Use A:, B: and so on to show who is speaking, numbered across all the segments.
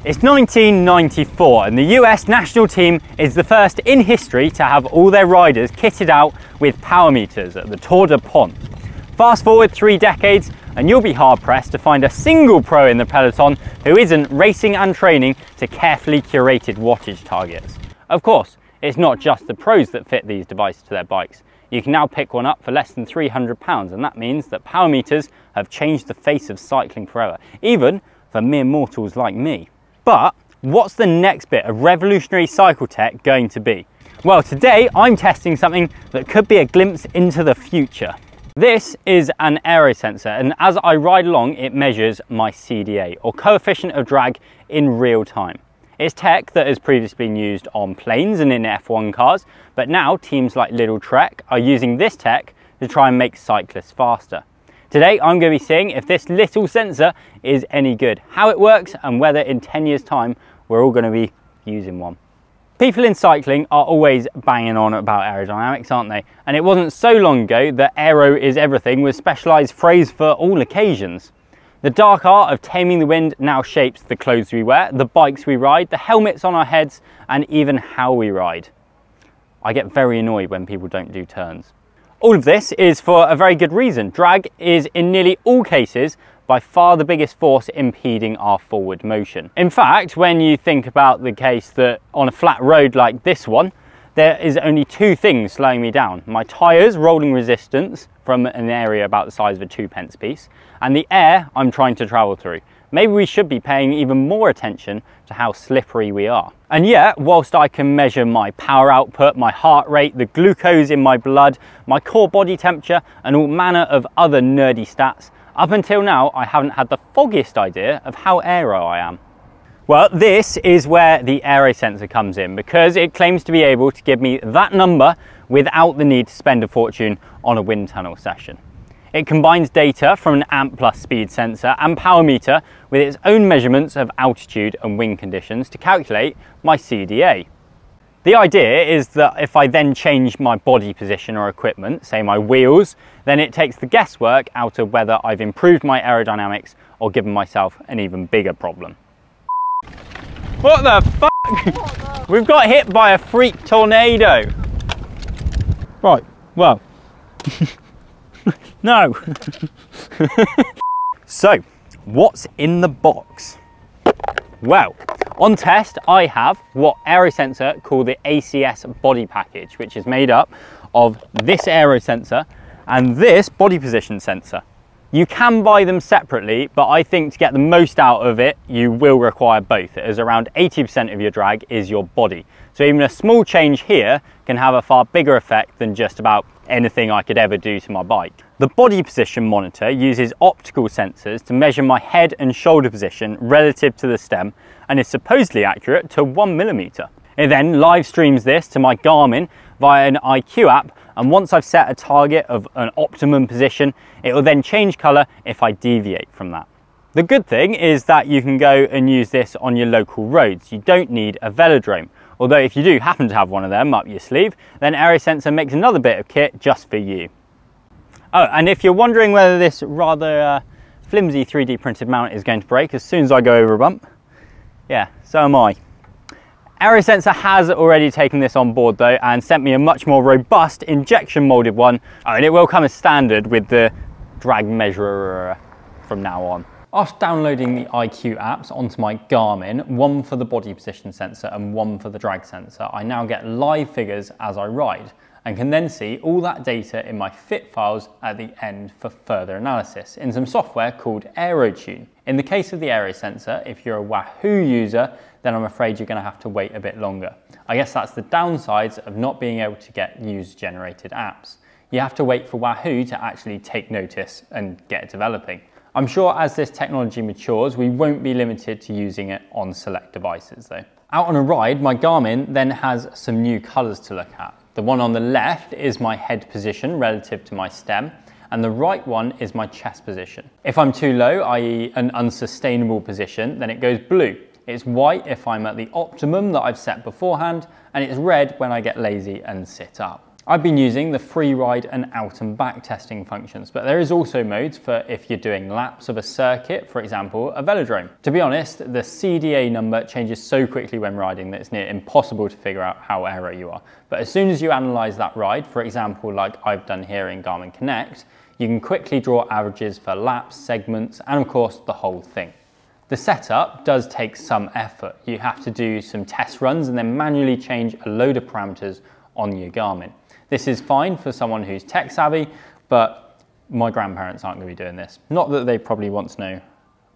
A: It's 1994 and the US national team is the first in history to have all their riders kitted out with power meters at the Tour de Pont. Fast forward 3 decades and you'll be hard pressed to find a single pro in the peloton who isn't racing and training to carefully curated wattage targets. Of course, it's not just the pros that fit these devices to their bikes. You can now pick one up for less than £300, and that means that power meters have changed the face of cycling forever, even for mere mortals like me. But what's the next bit of revolutionary cycle tech going to be? Well, today I'm testing something that could be a glimpse into the future. This is an Aerosensor, and as I ride along, it measures my CDA, or coefficient of drag, in real time. It's tech that has previously been used on planes and in F1 cars, but now teams like Little Trek are using this tech to try and make cyclists faster. Today I'm going to be seeing if this little sensor is any good, how it works, and whether in 10 years time we're all going to be using one. People in cycling are always banging on about aerodynamics, aren't they? And it wasn't so long ago that aero is everything was a specialised phrase for all occasions. The dark art of taming the wind now shapes the clothes we wear, the bikes we ride, the helmets on our heads, and even how we ride. I get very annoyed when people don't do turns. All of this is for a very good reason. Drag is, in nearly all cases, by far the biggest force impeding our forward motion. In fact, when you think about the case that on a flat road like this one, there is only 2 things slowing me down. My tyres rolling resistance from an area about the size of a 2p piece, and the air I'm trying to travel through. Maybe we should be paying even more attention to how slippery we are. And yet, whilst I can measure my power output, my heart rate, the glucose in my blood, my core body temperature, and all manner of other nerdy stats, up until now I haven't had the foggiest idea of how aero I am. Well, this is where the Aerosensor comes in, because it claims to be able to give me that number without the need to spend a fortune on a wind tunnel session. It combines data from an amp plus speed sensor and power meter with its own measurements of altitude and wind conditions to calculate my CDA. The idea is that if I then change my body position or equipment, say my wheels, then it takes the guesswork out of whether I've improved my aerodynamics or given myself an even bigger problem. What the fuck? We've got hit by a freak tornado. Right, well. No. So, what's in the box? Well, on test I have what Aerosensor call the ACS body package, which is made up of this Aerosensor and this body position sensor. You can buy them separately, but I think to get the most out of it, you will require both, as around 80% of your drag is your body. So even a small change here can have a far bigger effect than just about anything I could ever do to my bike. The body position monitor uses optical sensors to measure my head and shoulder position relative to the stem and is supposedly accurate to 1mm. It then live streams this to my Garmin via an IQ app, and once I've set a target of an optimum position, it will then change colour if I deviate from that. The good thing is that you can go and use this on your local roads. You don't need a velodrome. Although if you do happen to have one of them up your sleeve, then Aerosensor makes another bit of kit just for you. Oh, and if you're wondering whether this rather flimsy 3D printed mount is going to break as soon as I go over a bump, yeah, so am I. Aerosensor has already taken this on board though and sent me a much more robust injection molded one. Oh, and it will come as standard with the drag measurer from now on. After downloading the IQ apps onto my Garmin, one for the body position sensor and one for the drag sensor, I now get live figures as I ride and can then see all that data in my fit files at the end for further analysis in some software called Aero. In the case of the Aerosensor, if you're a Wahoo user, then I'm afraid you're going to have to wait a bit longer. I guess that's the downsides of not being able to get user-generated apps. You have to wait for Wahoo to actually take notice and get developing. I'm sure as this technology matures, we won't be limited to using it on select devices though. Out on a ride, my Garmin then has some new colours to look at. The one on the left is my head position relative to my stem, and the right one is my chest position. If I'm too low, i.e. an unsustainable position, then it goes blue. It's white if I'm at the optimum that I've set beforehand, and it's red when I get lazy and sit up. I've been using the free ride and out and back testing functions, but there is also modes for if you're doing laps of a circuit, for example, a velodrome. To be honest, the CDA number changes so quickly when riding that it's near impossible to figure out how aero you are. But as soon as you analyse that ride, for example, like I've done here in Garmin Connect, you can quickly draw averages for laps, segments, and of course the whole thing. The setup does take some effort. You have to do some test runs and then manually change a load of parameters on your Garmin. This is fine for someone who's tech savvy, but my grandparents aren't going to be doing this. Not that they probably want to know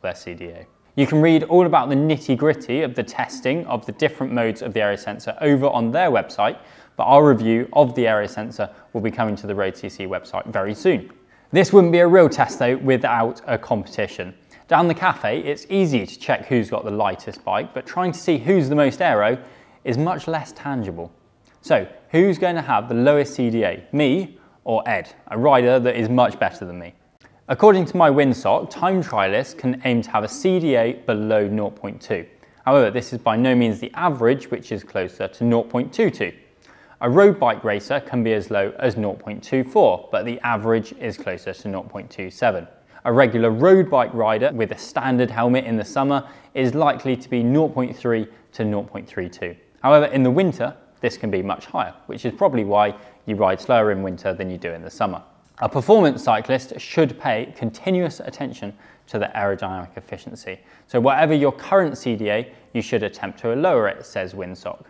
A: their CDA. You can read all about the nitty-gritty of the testing of the different modes of the Aerosensor over on their website, but our review of the Aerosensor will be coming to the road.cc website very soon. This wouldn't be a real test though without a competition. Down the cafe, it's easy to check who's got the lightest bike, but trying to see who's the most aero is much less tangible. So, who's going to have the lowest CDA, me or Ed, a rider that is much better than me? According to my windsock, time trialists can aim to have a CDA below 0.2. However, this is by no means the average, which is closer to 0.22. A road bike racer can be as low as 0.24, but the average is closer to 0.27. A regular road bike rider with a standard helmet in the summer is likely to be 0.3 to 0.32. However, in the winter, this can be much higher, which is probably why you ride slower in winter than you do in the summer. A performance cyclist should pay continuous attention to the aerodynamic efficiency. So whatever your current CDA, you should attempt to lower it, says Windsock.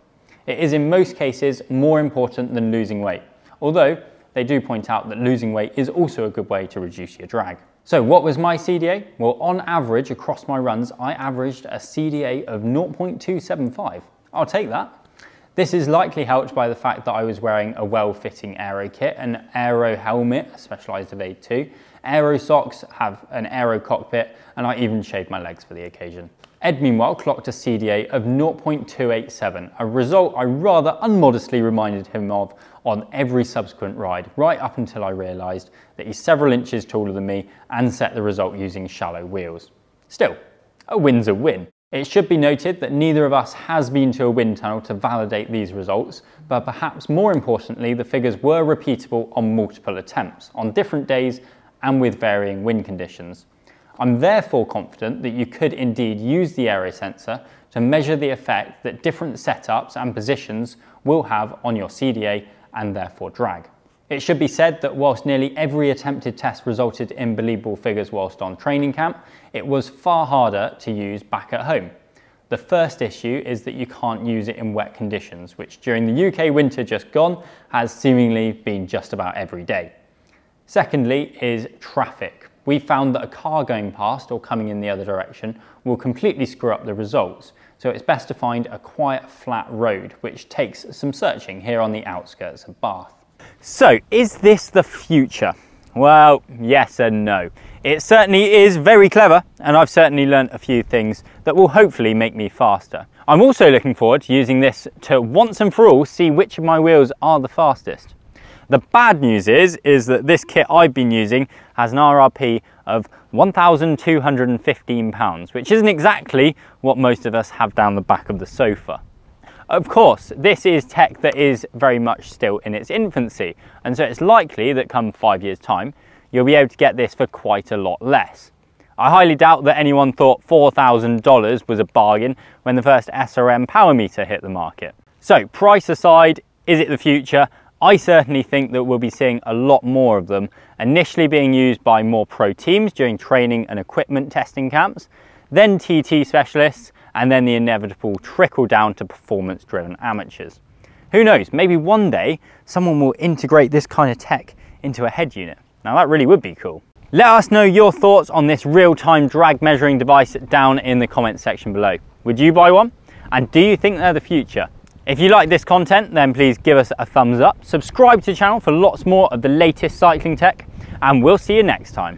A: It is in most cases more important than losing weight, although they do point out that losing weight is also a good way to reduce your drag. So what was my CDA? Well, on average across my runs, I averaged a CDA of 0.275. I'll take that. This is likely helped by the fact that I was wearing a well-fitting Aero kit, an Aero helmet, a specialised Evade 2, Aero socks, have an Aero cockpit, and I even shaved my legs for the occasion. Ed meanwhile clocked a CDA of 0.287, a result I rather unmodestly reminded him of on every subsequent ride, right up until I realised that he's several inches taller than me and set the result using shallow wheels. Still, a win's a win. It should be noted that neither of us has been to a wind tunnel to validate these results, but perhaps more importantly, the figures were repeatable on multiple attempts, on different days and with varying wind conditions. I'm therefore confident that you could indeed use the Aerosensor to measure the effect that different setups and positions will have on your CDA and therefore drag. It should be said that whilst nearly every attempted test resulted in believable figures whilst on training camp, it was far harder to use back at home. The first issue is that you can't use it in wet conditions, which during the UK winter just gone has seemingly been just about every day. Secondly is traffic. We found that a car going past or coming in the other direction will completely screw up the results, so it's best to find a quiet flat road, which takes some searching here on the outskirts of Bath. So, is this the future? Well, yes and no. It certainly is very clever, and I've certainly learnt a few things that will hopefully make me faster. I'm also looking forward to using this to once and for all see which of my wheels are the fastest. The bad news is that this kit I've been using has an RRP of £1,215, which isn't exactly what most of us have down the back of the sofa. Of course, this is tech that is very much still in its infancy, and so it's likely that come 5 years' time, you'll be able to get this for quite a lot less. I highly doubt that anyone thought $4,000 was a bargain when the first SRM power meter hit the market. So, price aside, is it the future? I certainly think that we'll be seeing a lot more of them, initially being used by more pro teams during training and equipment testing camps, then TT specialists, and then the inevitable trickle down to performance-driven amateurs. Who knows, maybe one day someone will integrate this kind of tech into a head unit. Now that really would be cool. Let us know your thoughts on this real-time drag measuring device down in the comments section below. Would you buy one? And do you think they're the future? If you like this content, then please give us a thumbs up, subscribe to the channel for lots more of the latest cycling tech, and we'll see you next time.